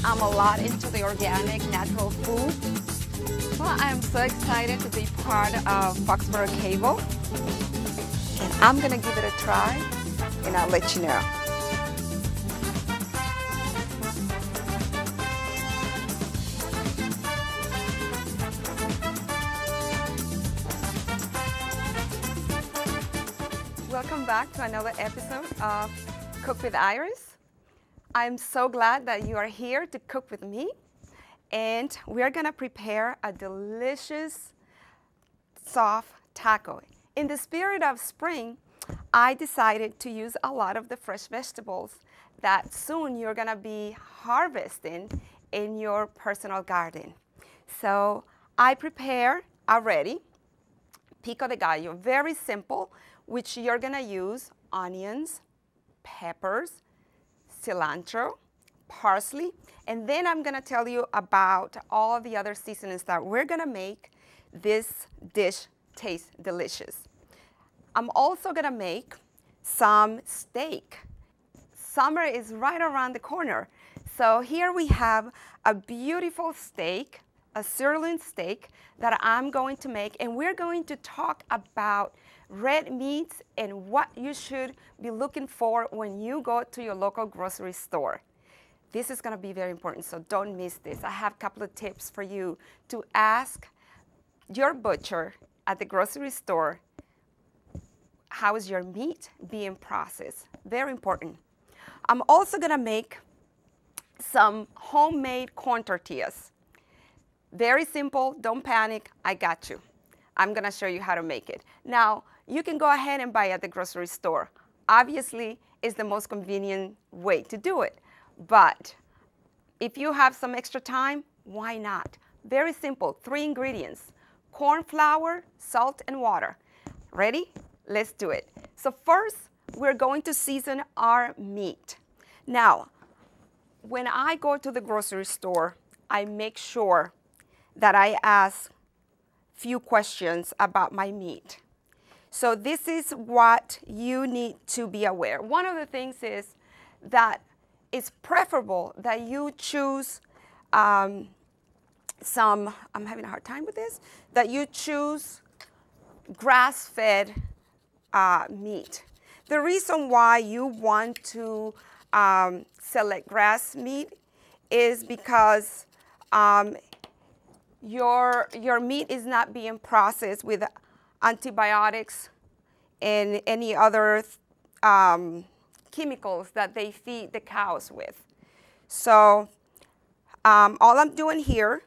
I'm a lot into the organic, natural food. Well, I am so excited to be part of Foxboro Cable. And I'm gonna give it a try, and I'll let you know. Welcome back to another episode of Cook with Iris. I'm so glad that you are here to cook with me, and we're gonna prepare a delicious soft taco. In the spirit of spring, I decided to use a lot of the fresh vegetables that soon you're gonna be harvesting in your personal garden. So I prepare already Pico De Gallo, very simple, which you're gonna use onions, peppers, cilantro, parsley, and then I'm gonna tell you about all the other seasonings that we're gonna make this dish taste delicious. I'm also gonna make some steak. Summer is right around the corner. So here we have a beautiful steak, a sirloin steak that I'm going to make, and we're going to talk about red meats and what you should be looking for when you go to your local grocery store. This is gonna be very important, so don't miss this. I have a couple of tips for you to ask your butcher at the grocery store, how is your meat being processed? Very important. I'm also gonna make some homemade corn tortillas. Very simple, don't panic, I got you. I'm gonna show you how to make it. Now, you can go ahead and buy it at the grocery store. Obviously, it's the most convenient way to do it. But if you have some extra time, why not? Very simple, 3 ingredients: corn flour, salt, and water. Ready? Let's do it. So first, we're going to season our meat. Now, when I go to the grocery store, I make sure that I ask few questions about my meat. So this is what you need to be aware. One of the things is that it's preferable that you choose I'm having a hard time with this, that you choose grass-fed meat. The reason why you want to select grass meat is because your meat is not being processed with antibiotics and any other chemicals that they feed the cows with. So all I'm doing here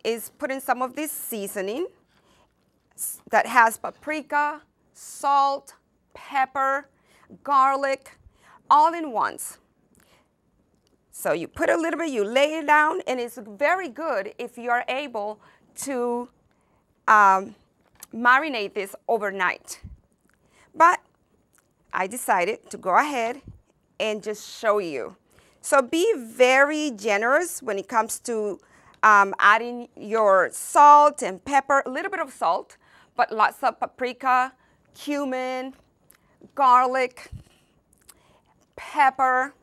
is putting some of this seasoning that has paprika, salt, pepper, garlic, all in once. So you put a little bit, you lay it down, and it's very good if you are able to marinate this overnight. But I decided to go ahead and just show you. So be very generous when it comes to adding your salt and pepper, a little bit of salt, but lots of paprika, cumin, garlic, pepper,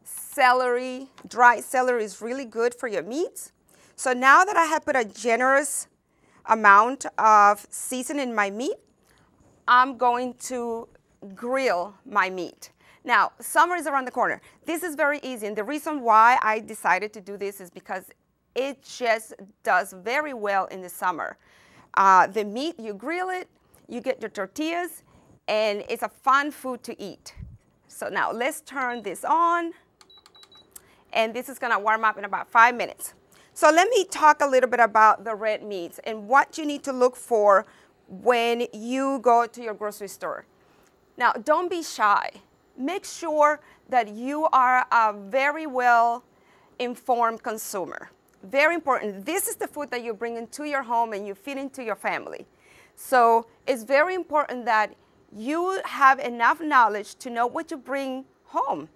celery. Dried celery is really good for your meats. So now that I have put a generous amount of seasoning in my meat, I'm going to grill my meat. Now, summer is around the corner. This is very easy, and the reason why I decided to do this is because it just does very well in the summer. The meat, you grill it, you get your tortillas, and it's a fun food to eat. So now let's turn this on, and this is gonna warm up in about 5 minutes. So let me talk a little bit about the red meats and what you need to look for when you go to your grocery store. Now, don't be shy. Make sure that you are a very well-informed consumer. Very important. This is the food that you bring into your home and you feed into your family. So it's very important that you have enough knowledge to know what you bring home.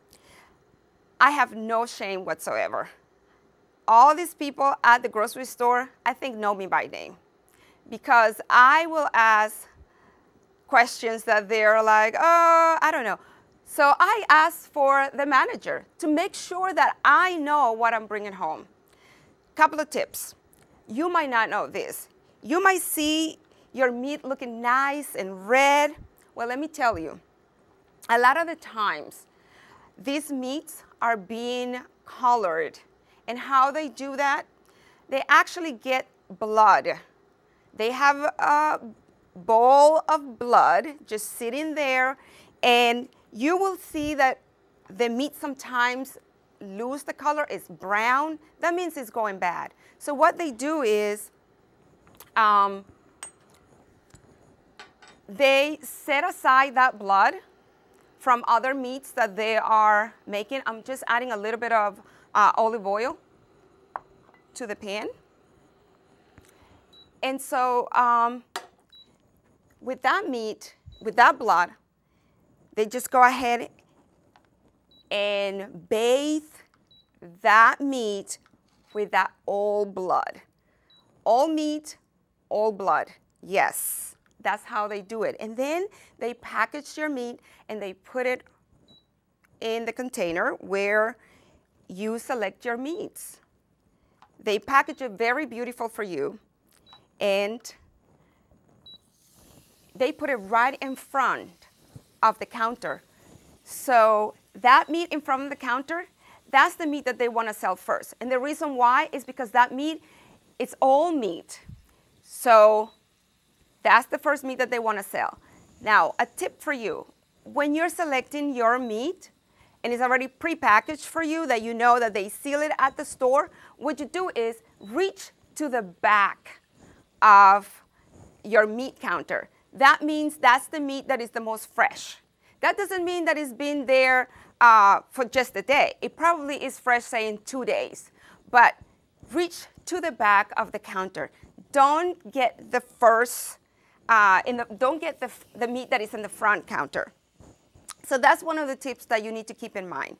I have no shame whatsoever. All these people at the grocery store, I think, know me by name, because I will ask questions that they're like, oh, I don't know. So I asked for the manager to make sure that I know what I'm bringing home. Couple of tips. You might not know this. You might see your meat looking nice and red. Well, let me tell you, a lot of the times, these meats are being colored. And how they do that, they actually get blood. They have a bowl of blood just sitting there, and you will see that the meat sometimes lose the color. It's brown. That means it's going bad. So what they do is they set aside that blood from other meats that they are making. I'm just adding a little bit of olive oil to the pan. And so with that meat, with that blood, they just go ahead and bathe that meat with that old blood. All meat, all blood. Yes, that's how they do it. And then they package your meat and they put it in the container where you select your meats. They package it very beautiful for you, and they put it right in front of the counter. So that meat in front of the counter, that's the meat that they want to sell first. And the reason why is because that meat, it's all meat. So that's the first meat that they want to sell. Now, a tip for you. When you're selecting your meat, and it's already prepackaged for you, that you know that they seal it at the store, what you do is reach to the back of your meat counter. That means that's the meat that is the most fresh. That doesn't mean that it's been there for just a day. It probably is fresh, say, in 2 days. But reach to the back of the counter. Don't get the first, don't get the meat that is in the front counter. So that's one of the tips that you need to keep in mind.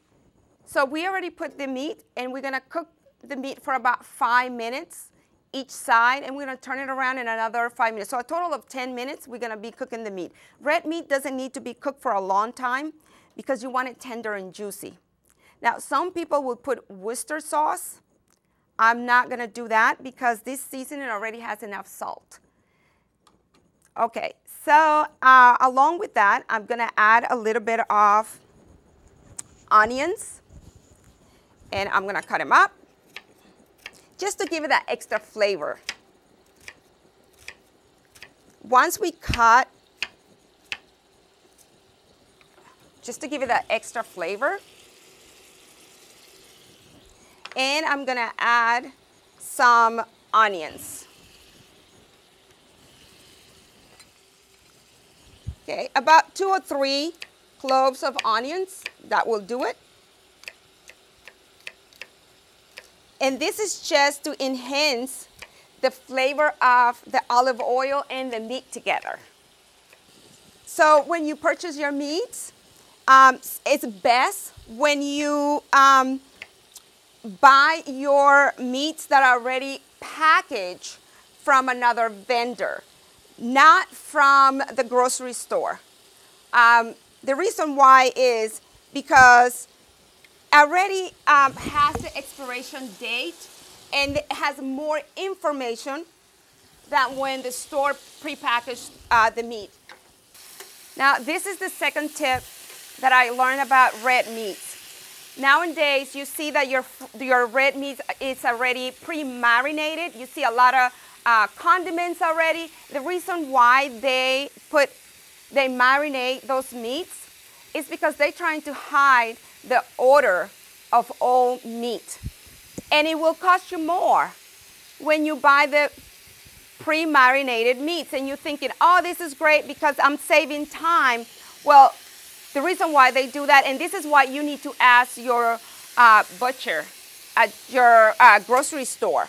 So we already put the meat, and we're gonna cook the meat for about 5 minutes each side, and we're gonna turn it around in another 5 minutes. So a total of 10 minutes, we're gonna be cooking the meat. Red meat doesn't need to be cooked for a long time because you want it tender and juicy. Now, some people will put Worcester sauce. I'm not gonna do that because this seasoning already has enough salt. Okay, so along with that, I'm gonna add a little bit of onions, and I'm gonna cut them up just to give it that extra flavor. Once we cut, just to give it that extra flavor, and I'm gonna add some onions. Okay, about 2 or 3 cloves of onions, that will do it. And this is just to enhance the flavor of the olive oil and the meat together. So when you purchase your meats, it's best when you buy your meats that are already packaged from another vendor, not from the grocery store. The reason why is because already has the expiration date and it has more information than when the store prepackaged the meat. Now, this is the second tip that I learned about red meats. Nowadays, you see that your red meat is already pre-marinated. You see a lot of condiments already. The reason why they marinate those meats is because they're trying to hide the odor of all meat. And it will cost you more when you buy the pre-marinated meats and you're thinking, oh, this is great because I'm saving time. Well, the reason why they do that, and this is why you need to ask your butcher at your grocery store,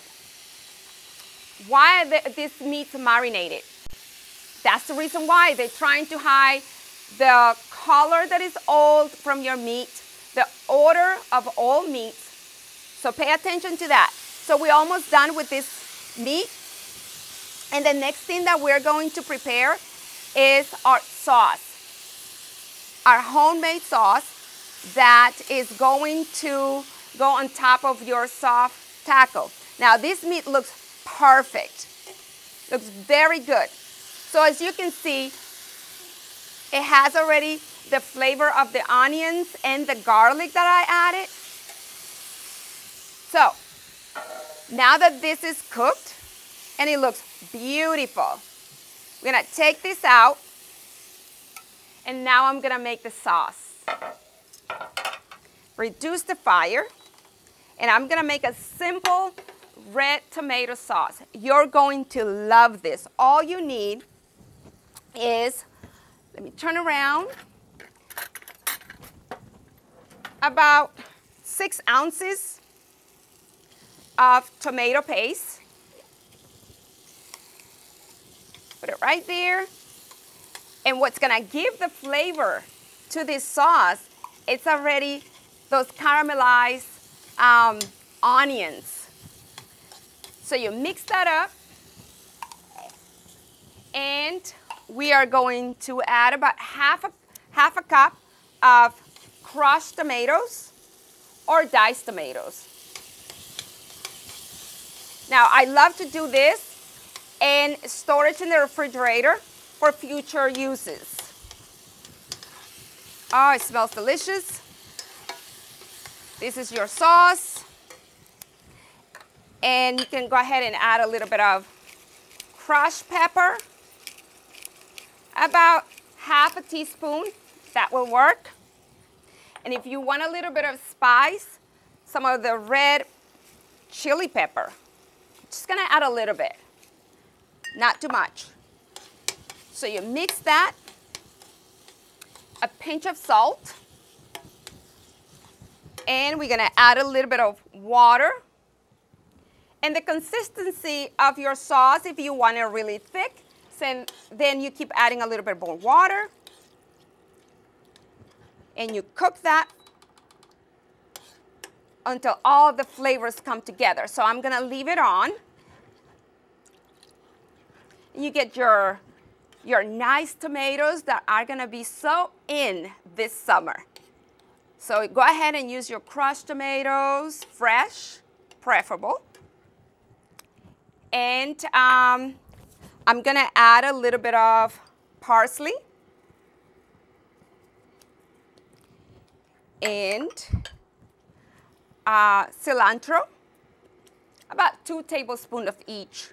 why are these meats marinated? That's the reason why. They're trying to hide the color that is old from your meat, the odor of all meats. So pay attention to that. So we're almost done with this meat. And the next thing that we're going to prepare is our sauce. our homemade sauce that is going to go on top of your soft taco. Now this meat looks perfect, looks very good. So as you can see, it has already the flavor of the onions and the garlic that I added. So now that this is cooked and it looks beautiful, we're gonna take this out, and now I'm gonna make the sauce. Reduce the fire, and I'm gonna make a simple red tomato sauce. You're going to love this. All you need is, let me turn around, about 6 ounces of tomato paste. Put it right there. And what's gonna give the flavor to this sauce, it's already those caramelized onions. So you mix that up, and we are going to add about half a cup of crushed tomatoes or diced tomatoes. Now I love to do this and store it in the refrigerator for future uses. Oh, it smells delicious. This is your sauce. And you can go ahead and add a little bit of crushed pepper. About half a teaspoon, that will work. And if you want a little bit of spice, some of the red chili pepper. Just gonna add a little bit, not too much. So you mix that, a pinch of salt, and we're gonna add a little bit of water. And the consistency of your sauce, if you want it really thick, then you keep adding a little bit more water, and you cook that until all the flavors come together. So I'm gonna leave it on. You get your nice tomatoes that are gonna be so in this summer. So go ahead and use your crushed tomatoes, fresh, preferable. And I'm gonna add a little bit of parsley and cilantro, about 2 tablespoons of each.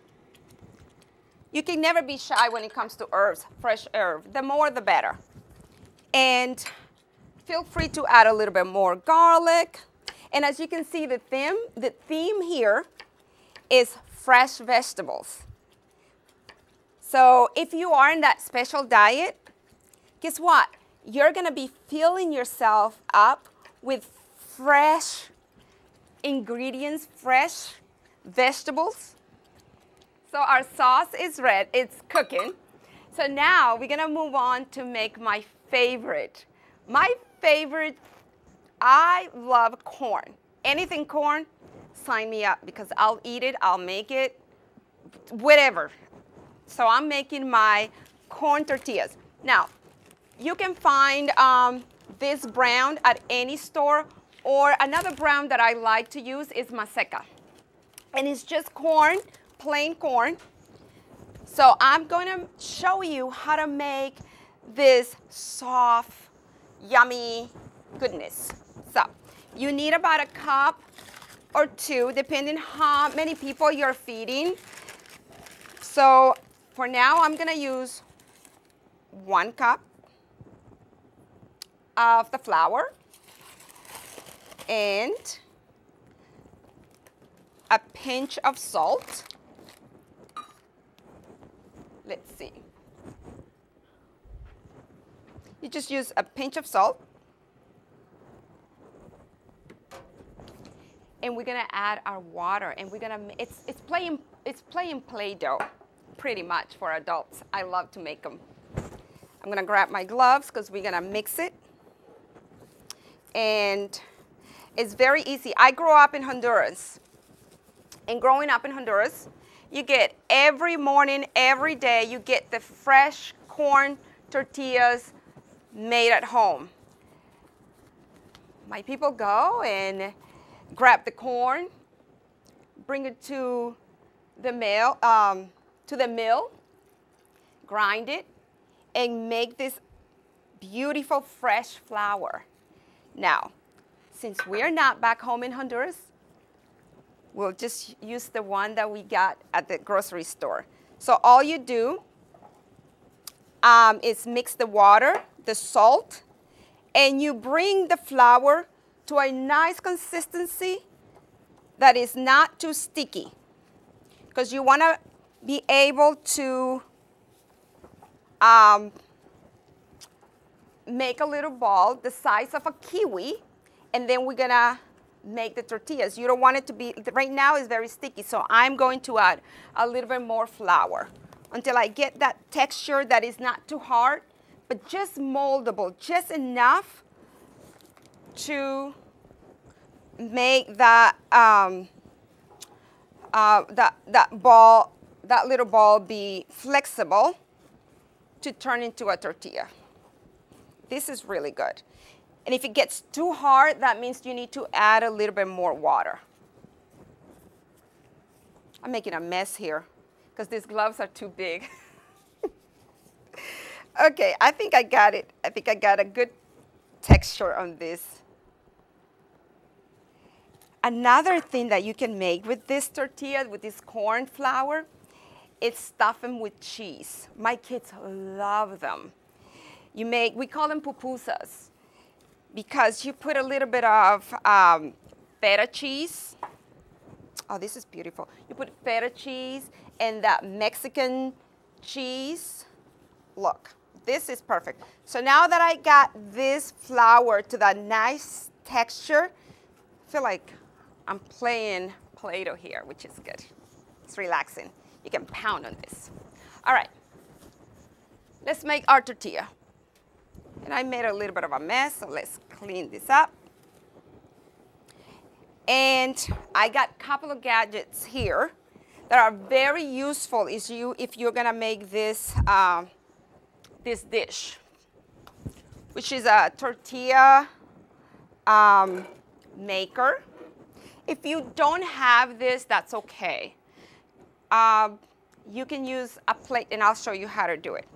You can never be shy when it comes to herbs, fresh herbs. The more, the better. And feel free to add a little bit more garlic. And as you can see, the theme here is fresh vegetables. So if you are in that special diet, guess what? You're gonna be filling yourself up with fresh ingredients, fresh vegetables. So our sauce is ready, it's cooking. So now we're gonna move on to make my favorite. My favorite, I love corn. Anything corn, sign me up, because I'll eat it, I'll make it, whatever. So I'm making my corn tortillas. Now, you can find this brand at any store, or another brand that I like to use is Maseca. And it's just corn, plain corn. So I'm going to show you how to make this soft, yummy goodness. So you need about a cup or 2, depending how many people you're feeding. So for now, I'm gonna use 1 cup of the flour and a pinch of salt. Let's see. You just use a pinch of salt. And we're gonna add our water, and we're gonna, it's plain Play-Doh, pretty much, for adults. I love to make them. I'm gonna grab my gloves because we're gonna mix it. And it's very easy. I grew up in Honduras. And growing up in Honduras, you get every morning, every day, you get the fresh corn tortillas made at home. My people go and grab the corn, bring it to the mill, grind it, and make this beautiful fresh flour. Now, since we're not back home in Honduras, we'll just use the one that we got at the grocery store. So all you do is mix the water, the salt, and you bring the flour to a nice consistency that is not too sticky, because you want to be able to make a little ball the size of a kiwi, and then we're gonna make the tortillas. You don't want it to be, right now it's very sticky, so I'm going to add a little bit more flour until I get that texture that is not too hard, but just moldable, just enough to make that that little ball be flexible to turn into a tortilla. This is really good. And if it gets too hard, that means you need to add a little bit more water. I'm making a mess here because these gloves are too big. Okay, I think I got it. I think I got a good texture on this. Another thing that you can make with this tortilla, with this corn flour, is stuff them with cheese. My kids love them. We call them pupusas, because you put a little bit of feta cheese. Oh, this is beautiful. You put feta cheese and that Mexican cheese. Look, this is perfect. So now that I got this flour to that nice texture, I feel like I'm playing Play-Doh here, which is good. It's relaxing. You can pound on this. All right, let's make our tortilla. And I made a little bit of a mess, so let's clean this up. And I got a couple of gadgets here that are very useful if you're gonna make this, this dish, which is a tortilla maker. If you don't have this, that's okay. You can use a plate, and I'll show you how to do it.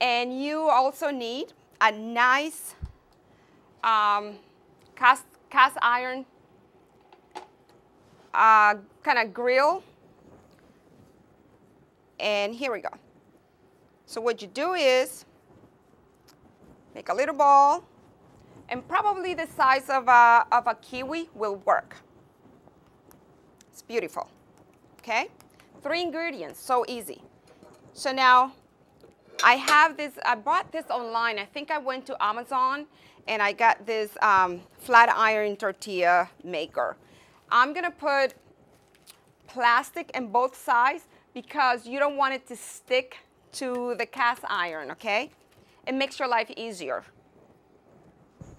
And you also need a nice cast iron kind of grill. And here we go. So what you do is make a little ball, and probably the size of a kiwi will work. It's beautiful, okay? 3 ingredients, so easy. So now I have this, I bought this online. I think I went to Amazon and I got this flat iron tortilla maker. I'm gonna put plastic in both sides because you don't want it to stick to the cast iron, okay? It makes your life easier.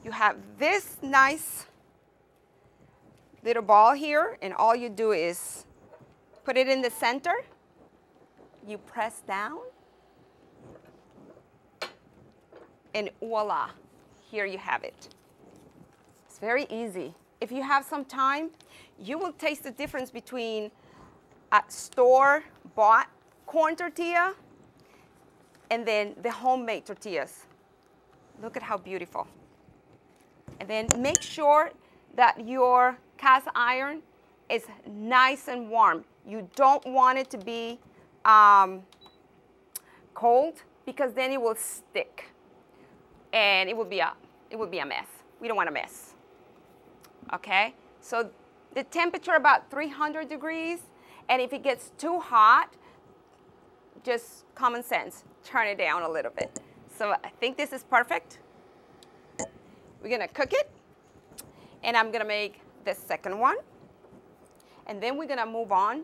You have this nice little ball here, and all you do is put it in the center. You press down, and voila, here you have it. It's very easy. If you have some time, you will taste the difference between a store-bought corn tortilla and then the homemade tortillas. Look at how beautiful. And then make sure that your cast iron is nice and warm. You don't want it to be cold, because then it will stick and it will be a mess. We don't want a mess. Okay? So the temperature about 300 degrees, and if it gets too hot, just common sense, turn it down a little bit. So I think this is perfect. We're gonna cook it, and I'm gonna make the second one. And then we're gonna move on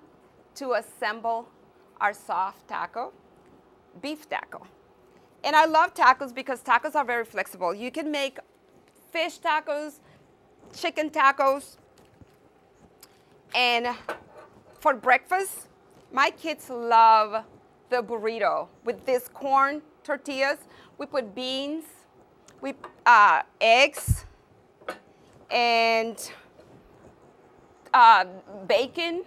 to assemble our soft taco, beef taco. And I love tacos because tacos are very flexible. You can make fish tacos, chicken tacos, and for breakfast, my kids love the burrito with this corn tortillas. We put beans, We eggs and bacon,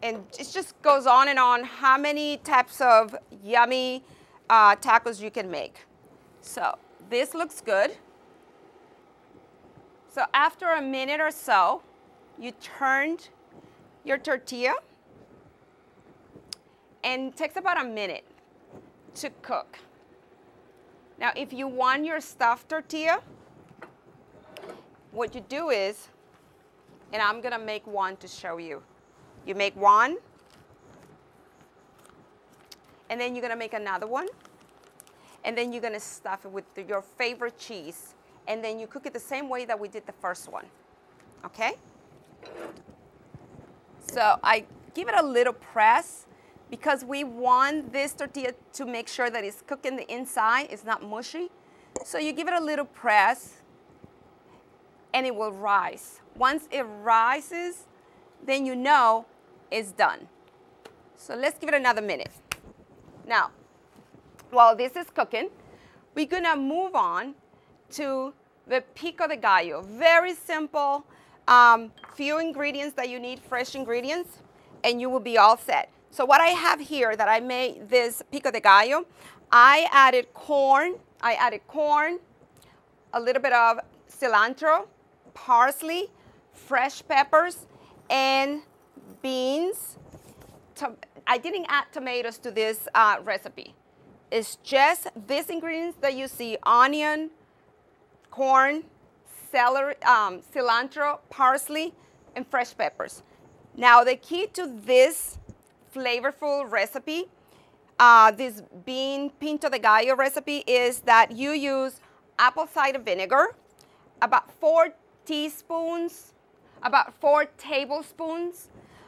and it just goes on and on how many types of yummy tacos you can make. So this looks good. So after a minute or so, you turned your tortilla, and it takes about a minute to cook. Now, if you want your stuffed tortilla, what you do is, and I'm gonna make one to show you. You make one, and then you're gonna make another one, and then you're gonna stuff it with your favorite cheese, and then you cook it the same way that we did the first one, okay? So I give it a little press because we want this tortilla to make sure that it's cooking the inside, it's not mushy. So you give it a little press and it will rise. Once it rises, then you know it's done. So let's give it another minute. Now, while this is cooking, we're gonna move on to the Pico De Gallo. Very simple, few ingredients that you need, fresh ingredients, and you will be all set. So what I have here that I made this Pico De Gallo, I added corn, a little bit of cilantro, parsley, fresh peppers, and beans. I didn't add tomatoes to this recipe. It's just these ingredients that you see: onion, corn, celery, cilantro, parsley, and fresh peppers. Now the key to this flavorful recipe, this bean Pico De Gallo recipe, is that you use apple cider vinegar, about 4 tablespoons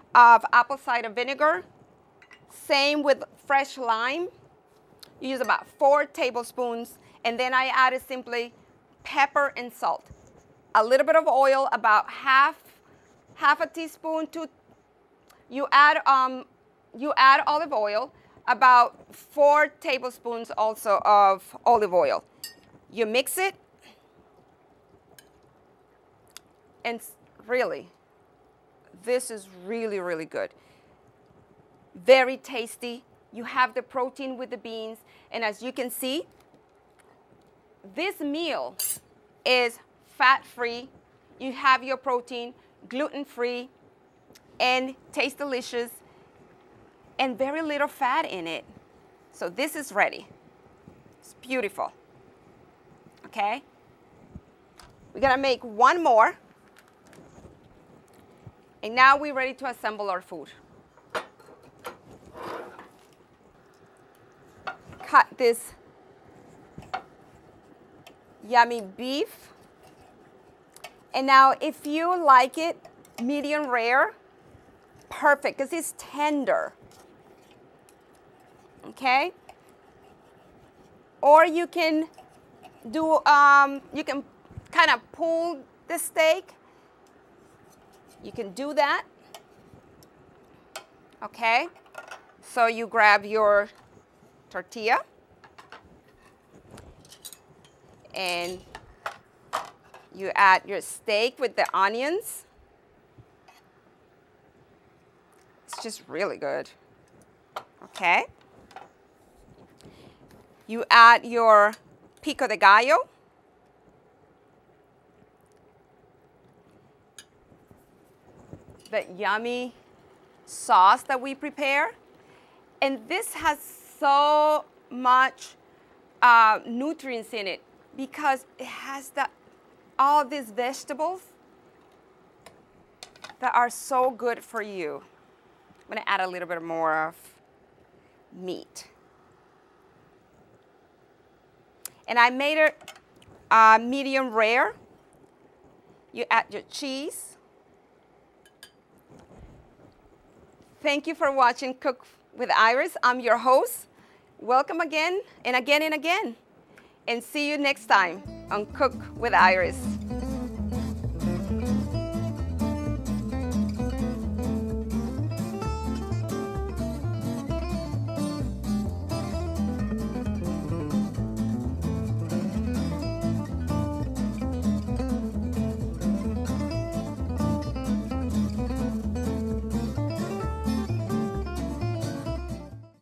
of apple cider vinegar. Same with fresh lime. You use about 4 tablespoons, and then I added simply pepper and salt. A little bit of oil, about half a teaspoon to, you add olive oil, about 4 tablespoons also of olive oil. You mix it, and really, this is really, really good. Very tasty. You have the protein with the beans, and as you can see, this meal is fat-free. You have your protein, gluten-free, and tastes delicious, and very little fat in it. So this is ready. It's beautiful. Okay? We're gonna make one more, and now we're ready to assemble our food. Cut this yummy beef. And now if you like it medium rare, perfect, because it's tender. Okay? Or you can do, you can kind of pull the steak. You can do that. Okay? So you grab your tortilla and you add your steak with the onions. It's just really good. Okay. You add your Pico De Gallo. The yummy sauce that we prepare. And this has so much nutrients in it because it has all these vegetables that are so good for you. I'm gonna add a little bit more of meat. And I made it medium rare. You add your cheese. Thank you for watching Cook with Iris. I'm your host. Welcome again and again and again. And see you next time on Cook with Iris.